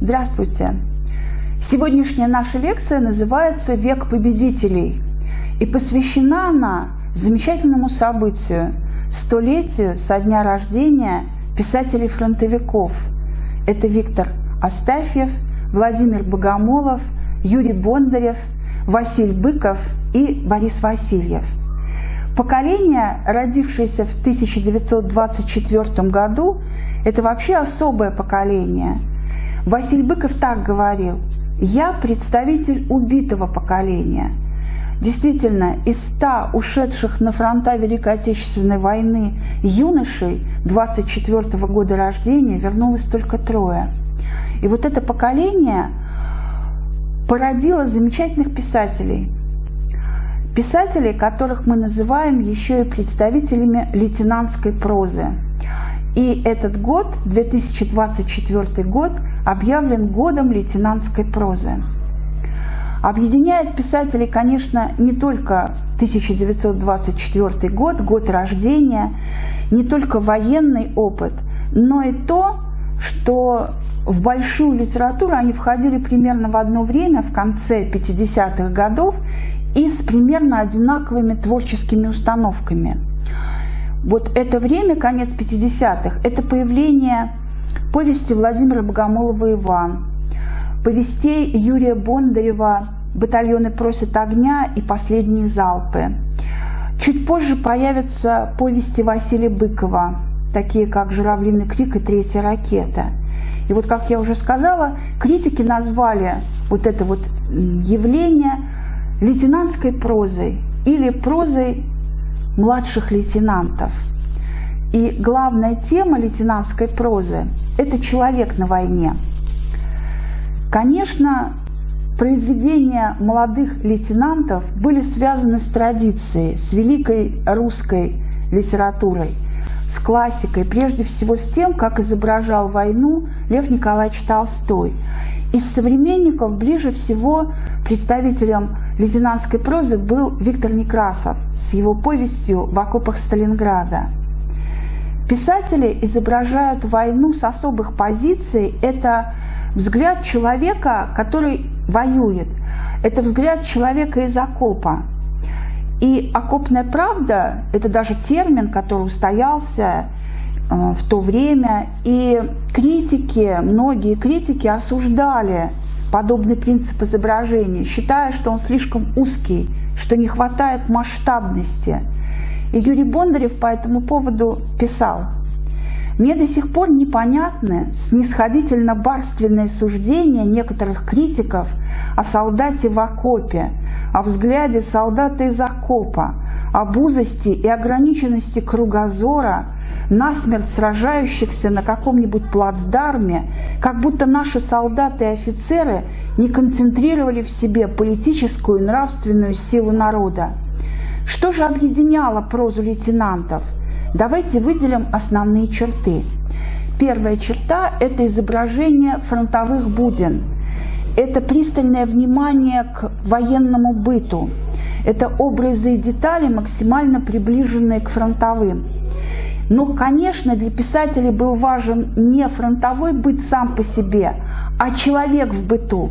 Здравствуйте! Сегодняшняя наша лекция называется «Век победителей», и посвящена она замечательному событию – столетию со дня рождения писателей-фронтовиков. Это Виктор Астафьев, Владимир Богомолов, Юрий Бондарев, Василий Быков и Борис Васильев. Поколение, родившееся в 1924 году, это вообще особое поколение. Василий Быков так говорил: «Я представитель убитого поколения». Действительно, из 100 ушедших на фронта Великой Отечественной войны юношей 24 года рождения вернулось только 3. И вот это поколение породило замечательных писателей. Писателей, которых мы называем еще и представителями лейтенантской прозы. И этот год, 2024 год, объявлен годом лейтенантской прозы. Объединяет писателей, конечно, не только 1924 год, год рождения, не только военный опыт, но и то, что в большую литературу они входили примерно в одно время, в конце 50-х годов, и с примерно одинаковыми творческими установками. Вот это время, конец 50-х, это появление повести Владимира Богомолова «Иван», повестей Юрия Бондарева «Батальоны просят огня» и «Последние залпы». Чуть позже появятся повести Василия Быкова, такие как «Журавлиный крик» и «Третья ракета». И вот, как я уже сказала, критики назвали вот это вот явление лейтенантской прозой или прозой младших лейтенантов. И главная тема лейтенантской прозы – это человек на войне. Конечно, произведения молодых лейтенантов были связаны с традицией, с великой русской литературой, с классикой, прежде всего с тем, как изображал войну Лев Николаевич Толстой. Из современников ближе всего представителем лейтенантской прозы был Виктор Некрасов с его повестью «В окопах Сталинграда». Писатели изображают войну с особых позиций. Это взгляд человека, который воюет. Это взгляд человека из окопа. И окопная правда – это даже термин, который устоялся в то время. И критики, многие критики осуждали подобный принцип изображения, считая, что он слишком узкий, что не хватает масштабности. И Юрий Бондарев по этому поводу писал: «Мне до сих пор непонятны снисходительно-барственные суждения некоторых критиков о солдате в окопе, о взгляде солдата из окопа, об узости и ограниченности кругозора, насмерть сражающихся на каком-нибудь плацдарме, как будто наши солдаты и офицеры не концентрировали в себе политическую и нравственную силу народа. Что же объединяло прозу лейтенантов? Давайте выделим основные черты. Первая черта – это изображение фронтовых буден. Это пристальное внимание к военному быту. Это образы и детали, максимально приближенные к фронтовым. Но, конечно, для писателей был важен не фронтовой быт сам по себе, а человек в быту.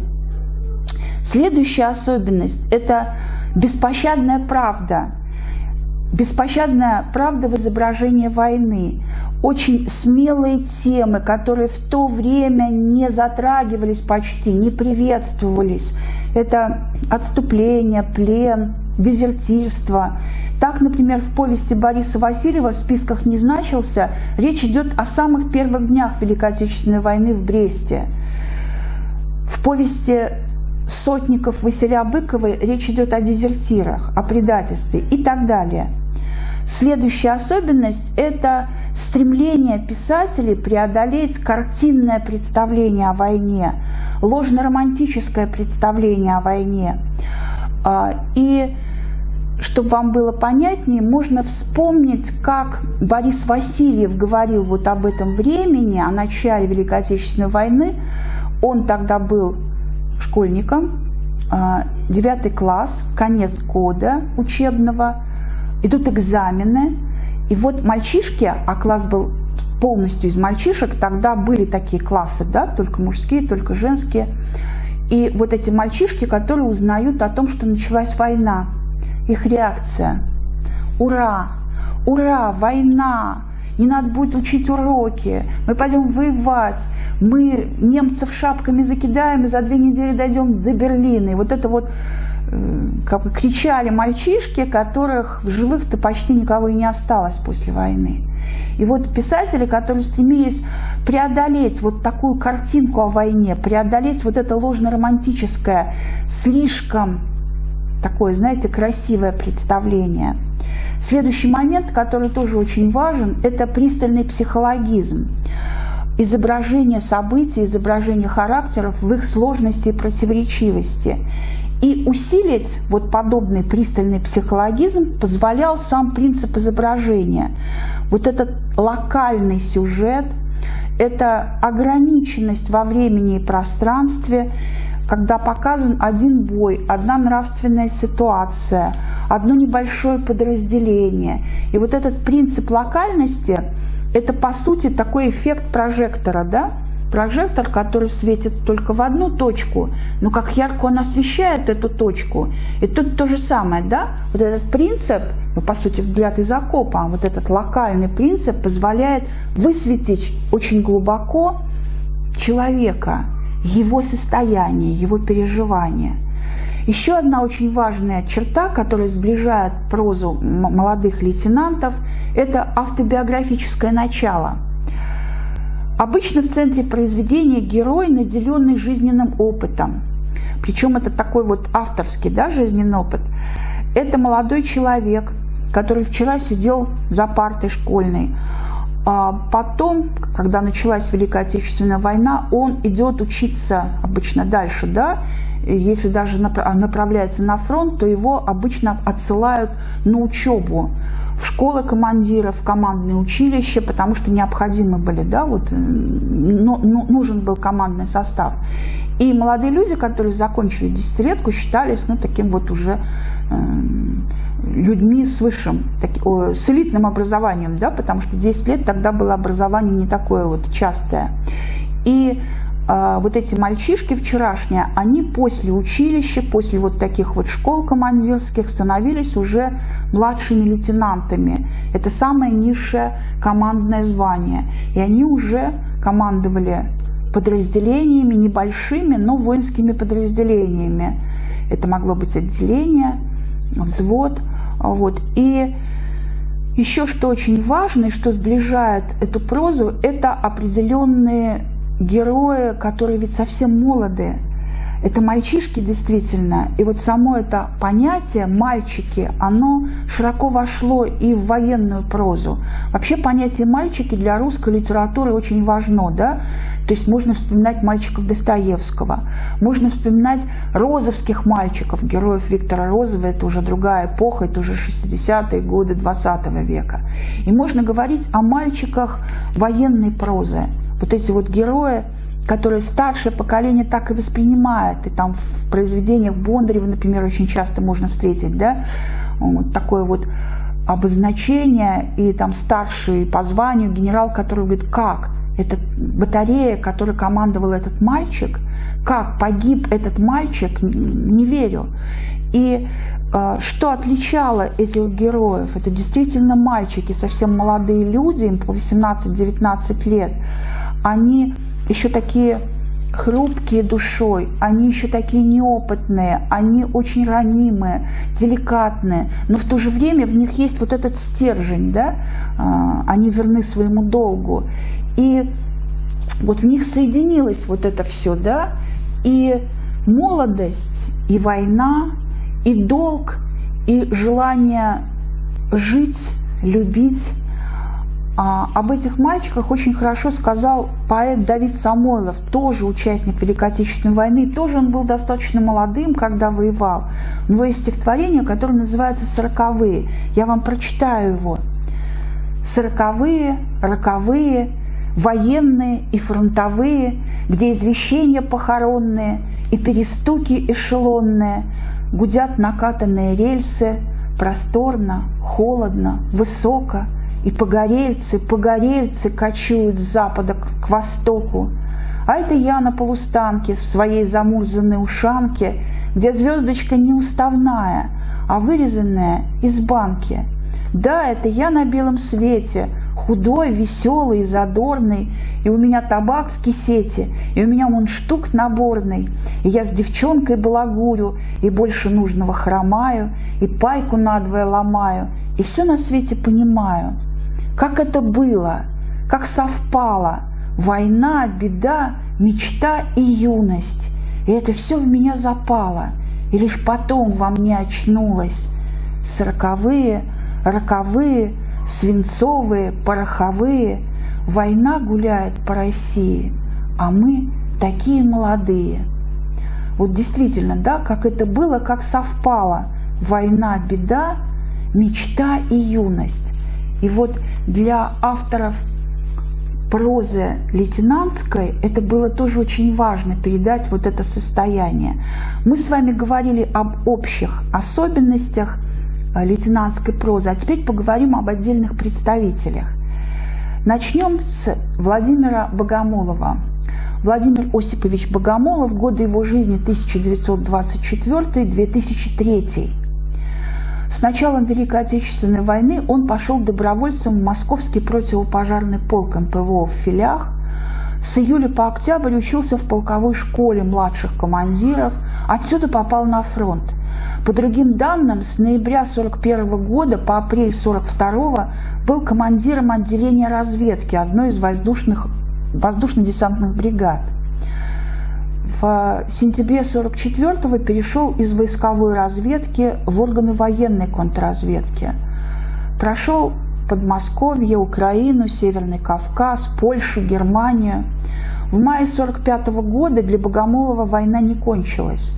Следующая особенность – это беспощадная правда. Беспощадная правда в изображении войны. Очень смелые темы, которые в то время не затрагивались почти, не приветствовались. Это отступление, плен, дезертирство. Так, например, в повести Бориса Васильева в списках не значился. Речь идет о самых первых днях Великой Отечественной войны в Бресте. В повести Сотников Василия Быкова речь идет о дезертирах, о предательстве и так далее. Следующая особенность – это стремление писателей преодолеть картинное представление о войне, ложно-романтическое представление о войне. И чтобы вам было понятнее, можно вспомнить, как Борис Васильев говорил вот об этом времени, о начале Великой Отечественной войны. Он тогда был школьником, 9 класс, конец года учебного, идут экзамены, и вот мальчишки, а класс был полностью из мальчишек. Тогда были такие классы, да, только мужские, только женские. И вот эти мальчишки, которые узнают о том, что началась война, их реакция: ура, ура, война, не надо будет учить уроки, мы пойдем воевать, мы немцев шапками закидаем и за 2 недели дойдем до Берлина. И вот это вот как бы кричали мальчишки, которых в живых-то почти никого и не осталось после войны. И вот писатели, которые стремились преодолеть вот такую картинку о войне, преодолеть вот это ложно-романтическое, слишком такое, знаете, красивое представление. Следующий момент, который тоже очень важен, это пристальный психологизм. Изображение событий, изображение характеров в их сложности и противоречивости. И усилить вот подобный пристальный психологизм позволял сам принцип изображения. Вот этот локальный сюжет, это ограниченность во времени и пространстве, когда показан один бой, одна нравственная ситуация, одно небольшое подразделение. И вот этот принцип локальности – это, по сути, такой эффект прожектора, да? Прожектор, который светит только в одну точку, но как ярко он освещает эту точку. И тут то же самое, да? Вот этот принцип, ну, по сути, взгляд из окопа, вот этот локальный принцип позволяет высветить очень глубоко человека, его состояние, его переживания. Еще одна очень важная черта, которая сближает прозу молодых лейтенантов, это автобиографическое начало. Обычно в центре произведения герой, наделенный жизненным опытом. Причем это такой вот авторский, да, жизненный опыт. Это молодой человек, который вчера сидел за партой школьной. А потом, когда началась Великая Отечественная война, он идет учиться обычно дальше, да. Если даже направляется на фронт, то его обычно отсылают на учебу в школы командиров, в командные училища, потому что необходимы были, да, вот, нужен был командный состав. И молодые люди, которые закончили десятилетку, считались, ну, таким вот уже людьми с высшим, с элитным образованием, да, потому что 10 лет тогда было образование не такое вот частое. И вот эти мальчишки вчерашние, они после училища, после вот таких вот школ командирских становились уже младшими лейтенантами. Это самое низшее командное звание. И они уже командовали подразделениями, небольшими, но воинскими подразделениями. Это могло быть отделение, взвод. Вот. И еще что очень важно, и что сближает эту прозу, это определенные герои, которые ведь совсем молодые. Это мальчишки действительно. И вот само это понятие «мальчики», оно широко вошло и в военную прозу. Вообще понятие «мальчики» для русской литературы очень важно, да? То есть можно вспоминать мальчиков Достоевского, можно вспоминать розовских мальчиков, героев Виктора Розова, это уже другая эпоха, это уже 60-е годы 20 века. И можно говорить о мальчиках военной прозы. Вот эти вот герои, которые старшее поколение так и воспринимает. И там в произведениях Бондарева, например, очень часто можно встретить, да, вот такое вот обозначение, и там старший по званию генерал, который говорит, как эта батарея, которой командовал этот мальчик, как погиб этот мальчик, не верю. И что отличало этих героев? Это действительно мальчики, совсем молодые люди, им по 18-19 лет. Они еще такие хрупкие душой, они еще такие неопытные, они очень ранимые, деликатные, но в то же время в них есть вот этот стержень, да? Они верны своему долгу. И вот в них соединилось вот это все, да? И молодость, и война, и долг, и желание жить, любить. Об этих мальчиках очень хорошо сказал поэт Давид Самойлов, тоже участник Великой Отечественной войны. Тоже он был достаточно молодым, когда воевал. У него есть стихотворение, которое называется «Сороковые». Я вам прочитаю его. «Сороковые, роковые, военные и фронтовые, где извещения похоронные и перестуки эшелонные, гудят накатанные рельсы, просторно, холодно, высоко, и погорельцы кочуют с запада к востоку. А это я на полустанке в своей замурзанной ушанке, где звездочка не уставная, а вырезанная из банки. Да, это я на белом свете, худой, веселый и задорный, и у меня табак в кисете, и у меня мундштук наборный, и я с девчонкой балагурю, и больше нужного хромаю, и пайку надвое ломаю, и все на свете понимаю. Как это было, как совпало, война, беда, мечта и юность, и это все в меня запало, и лишь потом во мне очнулось. 40-е, роковые, свинцовые, пороховые, война гуляет по России, а мы такие молодые. Вот действительно, да, как это было, как совпало. Война, беда, мечта и юность. И вот для авторов прозы лейтенантской это было тоже очень важно передать вот это состояние. Мы с вами говорили об общих особенностях лейтенантской прозы, а теперь поговорим об отдельных представителях. Начнем с Владимира Богомолова. Владимир Осипович Богомолов, годы его жизни 1924-2003. С началом Великой Отечественной войны он пошел добровольцем в Московский противопожарный полк МПВО в Филях. С июля по октябрь учился в полковой школе младших командиров, отсюда попал на фронт. По другим данным, с ноября 1941 года по апрель 1942 был командиром отделения разведки одной из воздушно-десантных бригад. В сентябре 1944 перешел из войсковой разведки в органы военной контрразведки. Прошел Подмосковье, Украину, Северный Кавказ, Польшу, Германию. В мае 1945 года для Богомолова война не кончилась.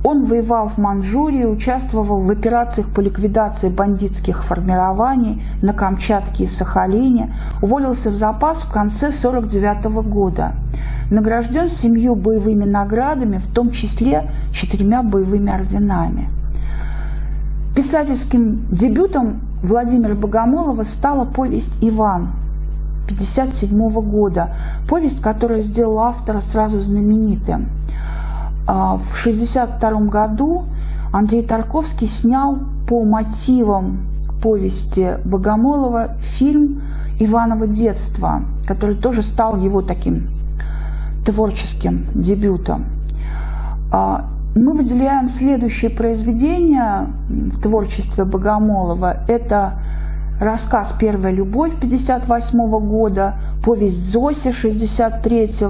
Он воевал в Манчжурии, участвовал в операциях по ликвидации бандитских формирований на Камчатке и Сахалине, уволился в запас в конце 1949 года. Награжден 7 боевыми наградами, в том числе 4 боевыми орденами. Писательским дебютом Владимира Богомолова стала повесть «Иван» 1957 года, повесть, которая сделала автора сразу знаменитым. В 1962 году Андрей Тарковский снял по мотивам повести Богомолова фильм «Иваново детство», который тоже стал его таким творческим дебютом. Мы выделяем следующие произведения в творчестве Богомолова. Это рассказ «Первая любовь» 1958 года, повесть «Зося» 1963,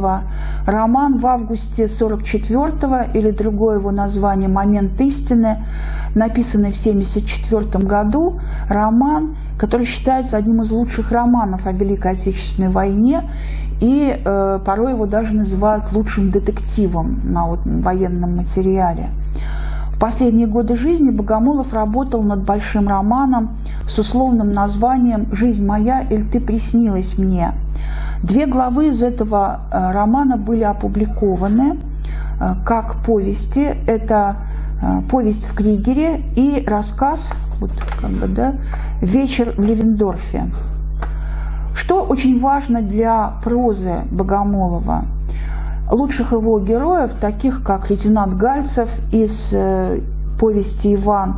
роман в августе 1944 или другое его название «Момент истины», написанный в 1974 году, роман, который считается одним из лучших романов о Великой Отечественной войне, и порой его даже называют лучшим детективом на военном материале. В последние годы жизни Богомолов работал над большим романом с условным названием «Жизнь моя или ты приснилась мне». 2 главы из этого романа были опубликованы как повести. Это повесть в Кригере и рассказ «Вечер в Левендорфе». Что очень важно для прозы Богомолова? Лучших его героев, таких как лейтенант Гальцев из повести «Иван»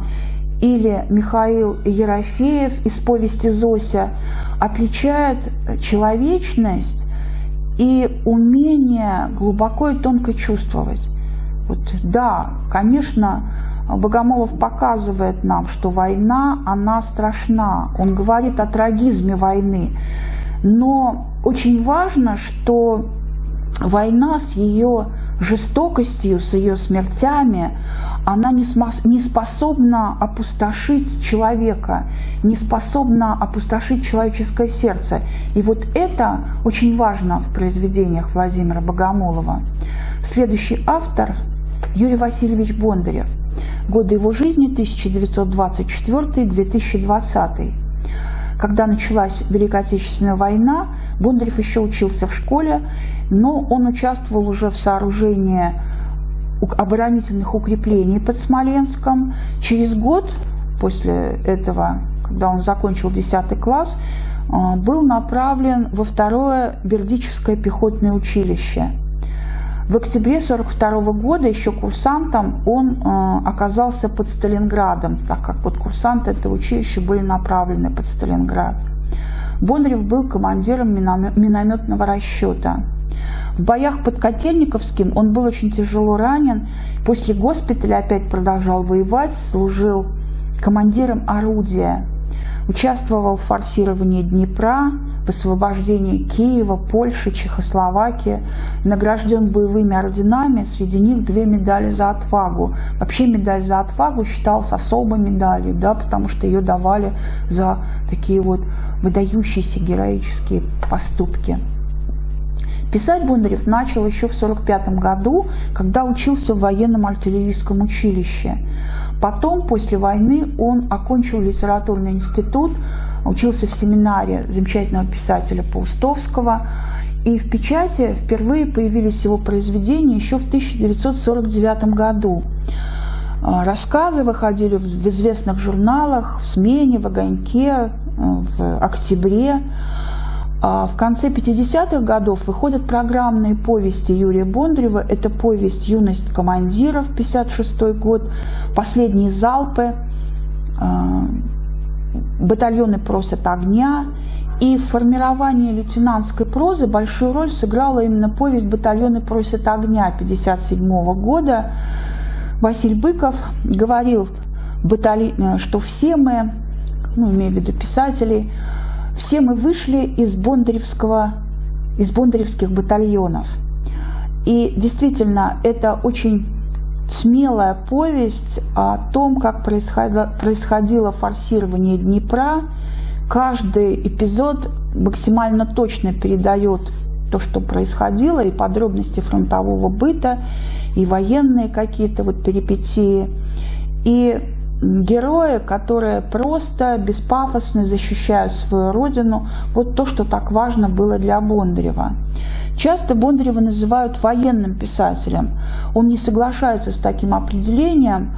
или Михаил Ерофеев из повести «Зося», отличает человечность и умение глубоко и тонко чувствовать. Да, конечно, Богомолов показывает нам, что война, она страшна. Он говорит о трагизме войны. Но очень важно, что война с ее жестокостью, с ее смертями, она не способна опустошить человека, не способна опустошить человеческое сердце. И вот это очень важно в произведениях Владимира Богомолова. Следующий автор – Юрий Васильевич Бондарев. Годы его жизни 1924-2020. Когда началась Великая Отечественная война, Бондарев еще учился в школе, но он участвовал уже в сооружении оборонительных укреплений под Смоленском. Через год после этого когда он закончил 10 класс, был направлен во 2-е Бердичевское пехотное училище. В октябре 1942 года еще курсантом он оказался под Сталинградом, так как вот курсанты этого училища были направлены под Сталинград. Бондарев был командиром минометного расчета. В боях под Котельниковским он был очень тяжело ранен. После госпиталя опять продолжал воевать, служил командиром орудия. Участвовал в форсировании Днепра, в освобождении Киева, Польши, Чехословакии. Награжден боевыми орденами, среди них 2 медали за отвагу. Вообще медаль за отвагу считалась особой медалью, да, потому что ее давали за такие вот выдающиеся героические поступки. Писать Бондарев начал еще в 1945 году, когда учился в военном артиллерийском училище. Потом, после войны, он окончил литературный институт, учился в семинаре замечательного писателя Паустовского. И в печати впервые появились его произведения еще в 1949 году. Рассказы выходили в известных журналах, в «Смене», в «Огоньке», в «Октябре». В конце 50-х годов выходят программные повести Юрия Бондарева. Это повесть «Юность командиров», 1956 год, «Последние залпы», «Батальоны просят огня». И в формировании лейтенантской прозы большую роль сыграла именно повесть «Батальоны просят огня» 1957 года. Василий Быков говорил, что все мы, имею в виду писателей, все мы вышли из бондаревских батальонов. И действительно, это очень смелая повесть о том, как происходило форсирование Днепра. Каждый эпизод максимально точно передает то, что происходило, и подробности фронтового быта, и военные какие-то вот перипетии. И герои, которые просто беспафосно защищают свою родину, вот то, что так важно было для Бондарева. Часто Бондарева называют военным писателем. Он не соглашается с таким определением.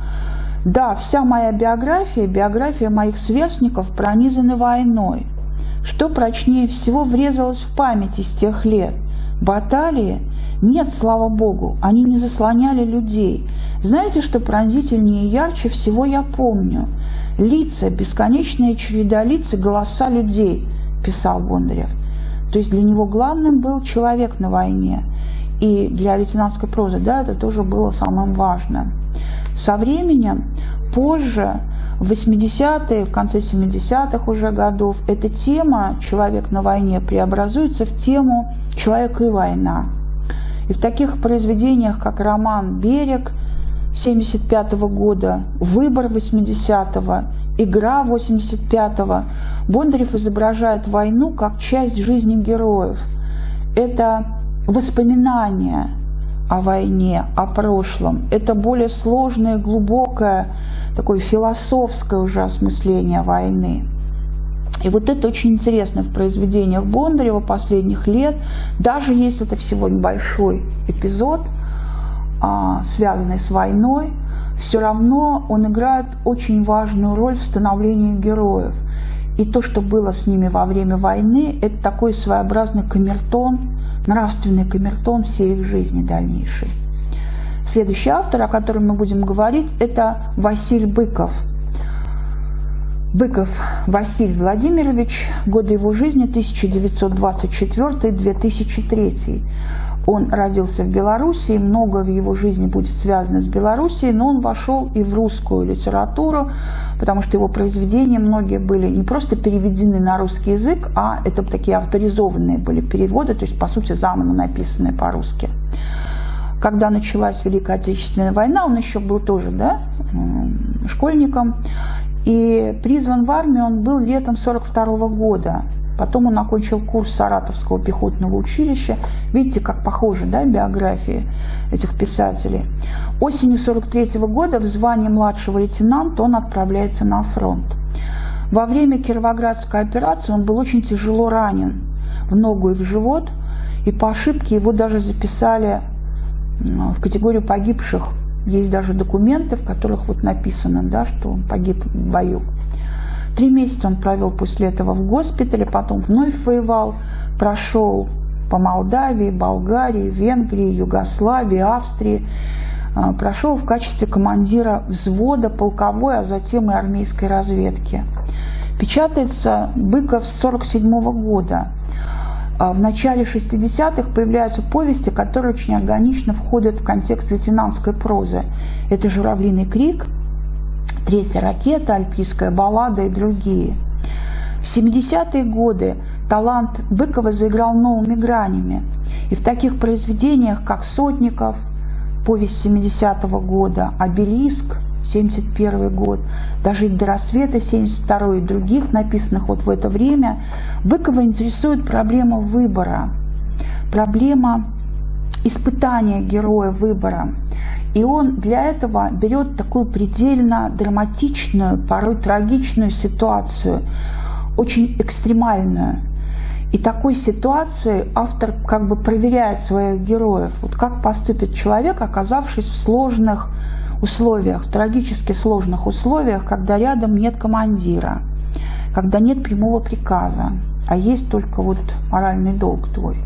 Да, вся моя биография, биография моих сверстников пронизаны войной. Что прочнее всего врезалось в память из тех лет? Баталии? Нет, слава богу, они не заслоняли людей. Знаете, что пронзительнее и ярче всего я помню? Лица, бесконечная череда лиц и голоса людей, писал Бондарев. То есть для него главным был человек на войне. И для лейтенантской прозы, да, это тоже было самым важным. Со временем, позже, в 80-е, в конце 70-х уже годов, эта тема «Человек на войне» преобразуется в тему «Человек и война». И в таких произведениях, как роман «Берег» 1975 года, «Выбор» 80-го, «Игра» 85-го, Бондарев изображает войну как часть жизни героев. Это воспоминания о войне, о прошлом. Это более сложное, глубокое, такое философское уже осмысление войны. И вот это очень интересно в произведениях Бондарева последних лет. Даже если это всего небольшой эпизод, связанный с войной, все равно он играет очень важную роль в становлении героев. И то, что было с ними во время войны, это такой своеобразный камертон, нравственный камертон всей их жизни дальнейшей. Следующий автор, о котором мы будем говорить, это Василий Быков. Быков Василий Владимирович, годы его жизни 1924-2003. Он родился в Белоруссии, многое в его жизни будет связано с Белоруссией, но он вошел и в русскую литературу, потому что его произведения многие были не просто переведены на русский язык, а это такие авторизованные были переводы, то есть, по сути, заново написанные по-русски. Когда началась Великая Отечественная война, он еще был тоже, школьником, и призван в армию он был летом 1942 года. Потом он окончил курс Саратовского пехотного училища. Видите, как похожи, биографии этих писателей. Осенью 1943 года в звании младшего лейтенанта он отправляется на фронт. Во время Кировоградской операции он был очень тяжело ранен в ногу и в живот, и по ошибке его даже записали в категорию погибших. Есть даже документы, в которых написано, что он погиб в бою. 3 месяца он провел после этого в госпитале, потом вновь воевал, прошел по Молдавии, Болгарии, Венгрии, Югославии, Австрии. Прошел в качестве командира взвода полковой, а затем и армейской разведки. Печатается Быков с 1947 года. В начале 60-х появляются повести, которые очень органично входят в контекст лейтенантской прозы. Это «Журавлиный крик», «Третья ракета», «Альпийская баллада» и другие. В 70-е годы талант Быкова заиграл новыми гранями. И в таких произведениях, как «Сотников», повесть 70-го года, «Обелиск», 71 год, «Дожить до рассвета», 72 и других, написанных вот в это время, Быкова интересует проблема выбора, проблема испытания героя выбора. И он для этого берет такую предельно драматичную, порой трагичную ситуацию, очень экстремальную. И такой ситуации автор как бы проверяет своих героев. Вот как поступит человек, оказавшись в сложных условиях, в трагически сложных условиях, когда рядом нет командира, когда нет прямого приказа, а есть только вот моральный долг твой.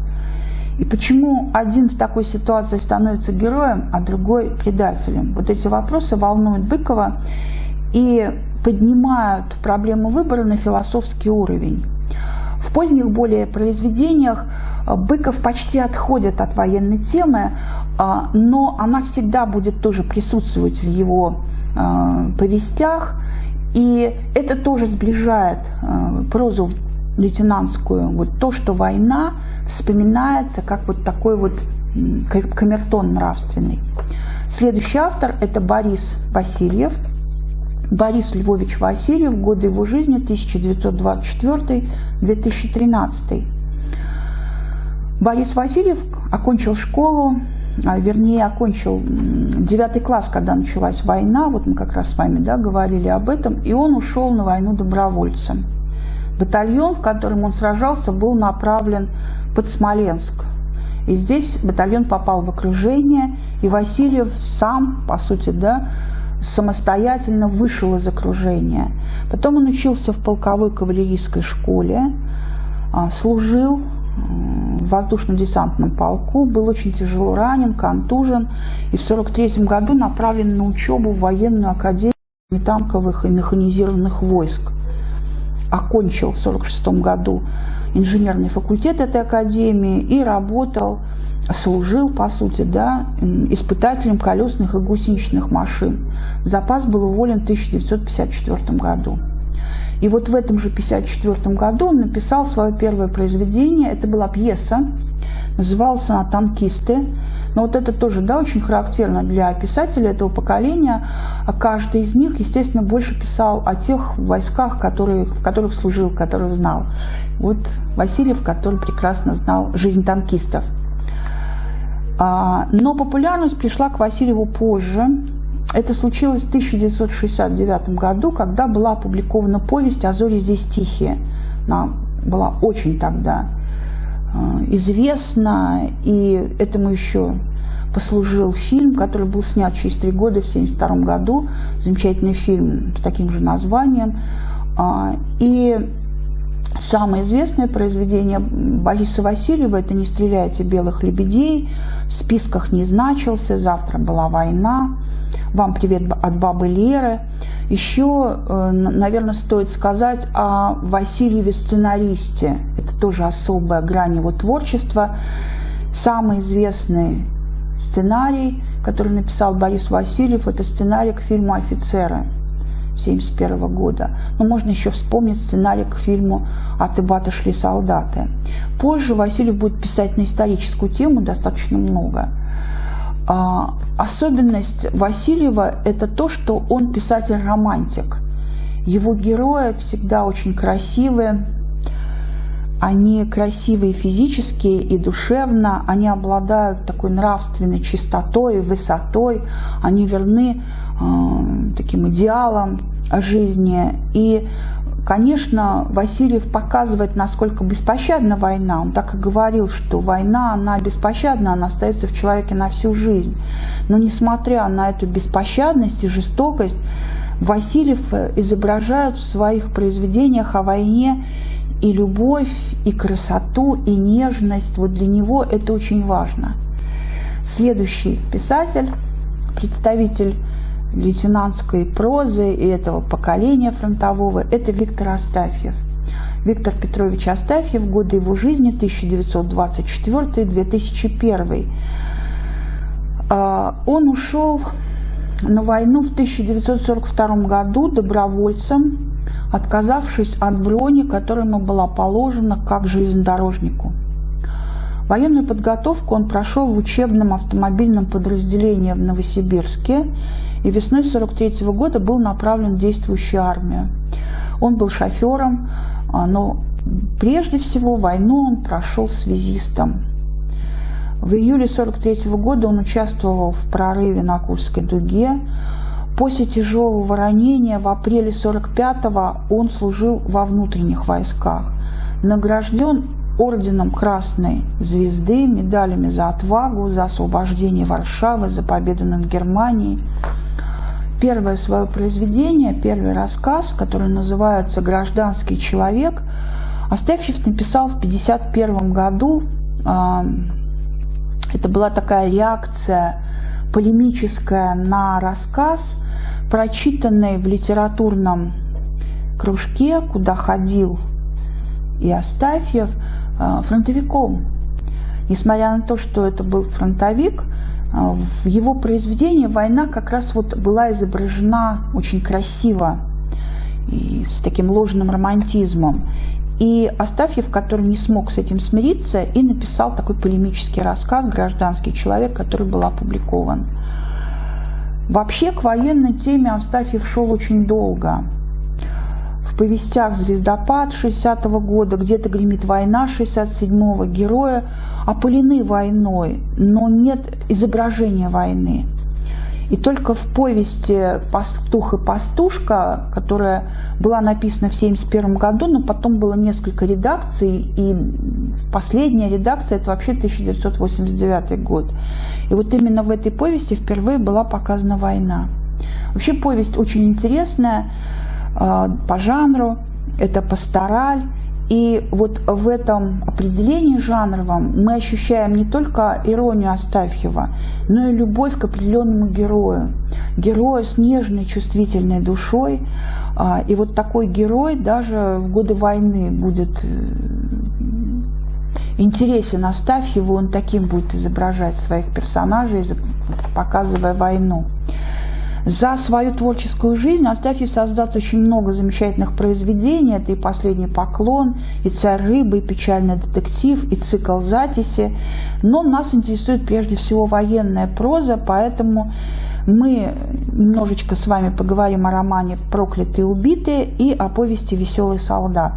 И почему один в такой ситуации становится героем, а другой предателем? Вот эти вопросы волнуют Быкова и поднимают проблему выбора на философский уровень. В поздних более произведениях Быков почти отходит от военной темы, но она всегда будет тоже присутствовать в его повестях, и это тоже сближает прозу лейтенантскую. Вот то, что война вспоминается как вот такой вот камертон нравственный. Следующий автор – это Борис Васильев. Борис Львович Васильев, годы его жизни 1924-2013. Борис Васильев окончил школу, вернее, окончил 9 класс, когда началась война, вот мы как раз с вами, да, говорили об этом, и он ушел на войну добровольцем. Батальон, в котором он сражался, был направлен под Смоленск. И здесь батальон попал в окружение, и Васильев сам, по сути, да, самостоятельно вышел из окружения. Потом он учился в полковой кавалерийской школе, служил в воздушно-десантном полку, был очень тяжело ранен, контужен, и в 1943 году направлен на учебу в военную академию танковых и механизированных войск. Окончил в 1946 году инженерный факультет этой академии и работал, служил, по сути, да, испытателем колесных и гусеничных машин. В запас был уволен в 1954 году. И вот в этом же 1954 году он написал свое первое произведение. Это была пьеса, называлась она «Танкисты». Но вот это тоже, да, очень характерно для писателей этого поколения. А каждый из них, естественно, больше писал о тех войсках, в которых служил, которых знал. Вот Васильев, который прекрасно знал жизнь танкистов. Но популярность пришла к Васильеву позже. Это случилось в 1969 году, когда была опубликована повесть «А зори здесь тихие». Она была очень тогда известна, и этому еще послужил фильм, который был снят через 3 года, в 1972 году. Замечательный фильм с таким же названием. И самое известное произведение Бориса Васильева – это «Не стреляйте белых лебедей», в списках не значился, «Завтра была война», «Вам привет от бабы Леры». Еще, наверное, стоит сказать о Васильеве сценаристе. Это тоже особая грань его творчества. Самый известный сценарий, который написал Борис Васильев, это сценарий к фильму «Офицеры» 1971 года. Но можно еще вспомнить сценарий к фильму «От Ибата шли солдаты». Позже Васильев будет писать на историческую тему достаточно много. Особенность Васильева – это то, что он писатель-романтик. Его герои всегда очень красивые. Они красивые физически и душевно, они обладают такой нравственной чистотой, высотой, они верны таким идеалам жизни. И Конечно, Васильев показывает, насколько беспощадна война. Он так и говорил, что война, она беспощадна, она остается в человеке на всю жизнь. Но несмотря на эту беспощадность и жестокость, Васильев изображает в своих произведениях о войне и любовь, и красоту, и нежность. Вот для него это очень важно. Следующий писатель, представитель лейтенантской прозы и этого поколения фронтового, это Виктор Астафьев. Виктор Петрович Астафьев, годы его жизни 1924-2001. Он ушел на войну в 1942 году добровольцем, отказавшись от брони, которая ему была положена как железнодорожнику. Военную подготовку он прошел в учебном автомобильном подразделении в Новосибирске и весной 1943 года был направлен в действующую армию. Он был шофером, но прежде всего войну он прошел связистом. В июле 1943 года он участвовал в прорыве на Курской дуге. После тяжелого ранения в апреле 1945-го он служил во внутренних войсках. Награжден орденом Красной Звезды, медалями за отвагу, за освобождение Варшавы, за победу над Германией. Первое свое произведение, первый рассказ, который называется «Гражданский человек», Астафьев написал в 1951 году. Это была такая реакция полемическая на рассказ, прочитанный в литературном кружке, куда ходил и Астафьев, фронтовиком. Несмотря на то, что это был фронтовик, в его произведении война как раз вот была изображена очень красиво и с таким ложным романтизмом. И Астафьев, который не смог с этим смириться, и написал такой полемический рассказ «Гражданский человек», который был опубликован. Вообще к военной теме Астафьев шел очень долго. В повестях «Звездопад» 60-го года, «Где-то гремит война» 67-го, герои опалены войной, но нет изображения войны. И только в повести «Пастух и пастушка», которая была написана в 1971 году, но потом было несколько редакций, и последняя редакция – это вообще 1989 год. И вот именно в этой повести впервые была показана война. Вообще повесть очень интересная по жанру, это пастораль. И вот в этом определении жанровом мы ощущаем не только иронию Астафьева, но и любовь к определенному герою. Герою с нежной, чувствительной душой. И вот такой герой даже в годы войны будет интересен Астафьеву, он таким будет изображать своих персонажей, показывая войну. За свою творческую жизнь Астафьев создал очень много замечательных произведений. Это и «Последний поклон», и «Царь рыбы», и «Печальный детектив», и цикл «Записи». Но нас интересует прежде всего военная проза, поэтому мы немножечко с вами поговорим о романе «Проклятые и убитые» и о повести «Веселый солдат».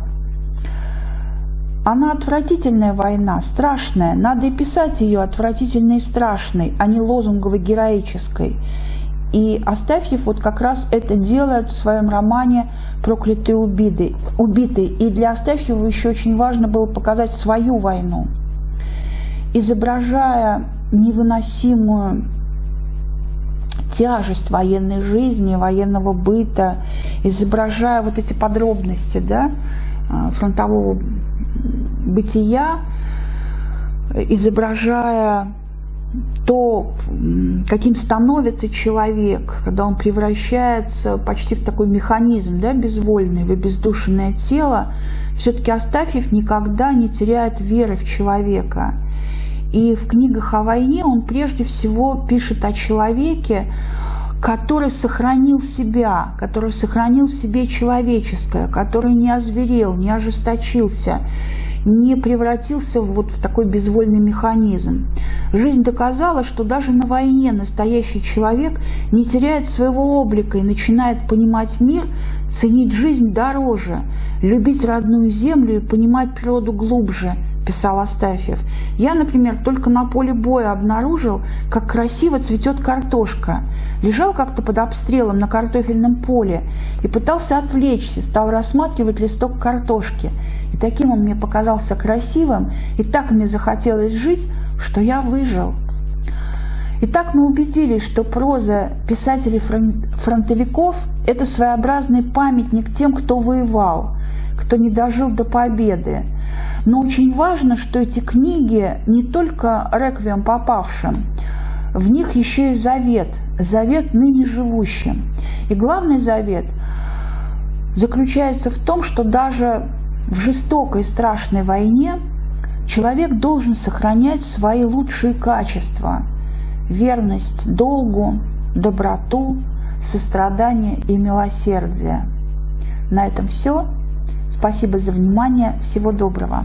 Она отвратительная война, страшная. Надо и писать ее отвратительной и страшной, а не лозунгово-героической. И Астафьев вот как раз это делает в своем романе «Проклятые убитые». И для Астафьева еще очень важно было показать свою войну, изображая невыносимую тяжесть военной жизни, военного быта, изображая вот эти подробности, да, фронтового бытия, изображая то, каким становится человек, когда он превращается почти в такой механизм, да, безвольный, в обездушенное тело, все-таки Астафьев никогда не теряет веры в человека. И в книгах о войне он прежде всего пишет о человеке, который сохранил себя, который сохранил в себе человеческое, который не озверел, не ожесточился, не превратился вот в такой безвольный механизм. Жизнь доказала, что даже на войне настоящий человек не теряет своего облика и начинает понимать мир, ценить жизнь дороже, любить родную землю и понимать природу глубже, писал Астафьев. Я, например, только на поле боя обнаружил, как красиво цветет картошка. Лежал как-то под обстрелом на картофельном поле и пытался отвлечься, стал рассматривать листок картошки. И таким он мне показался красивым, и так мне захотелось жить, что я выжил. Итак, мы убедились, что проза писателей-фронтовиков – это своеобразный памятник тем, кто воевал, кто не дожил до победы. Но очень важно, что эти книги не только реквием попавшим, в них еще и завет ныне живущим. И главный завет заключается в том, что даже в жестокой и страшной войне человек должен сохранять свои лучшие качества – верность долгу, доброту, сострадание и милосердие. На этом все. Спасибо за внимание. Всего доброго.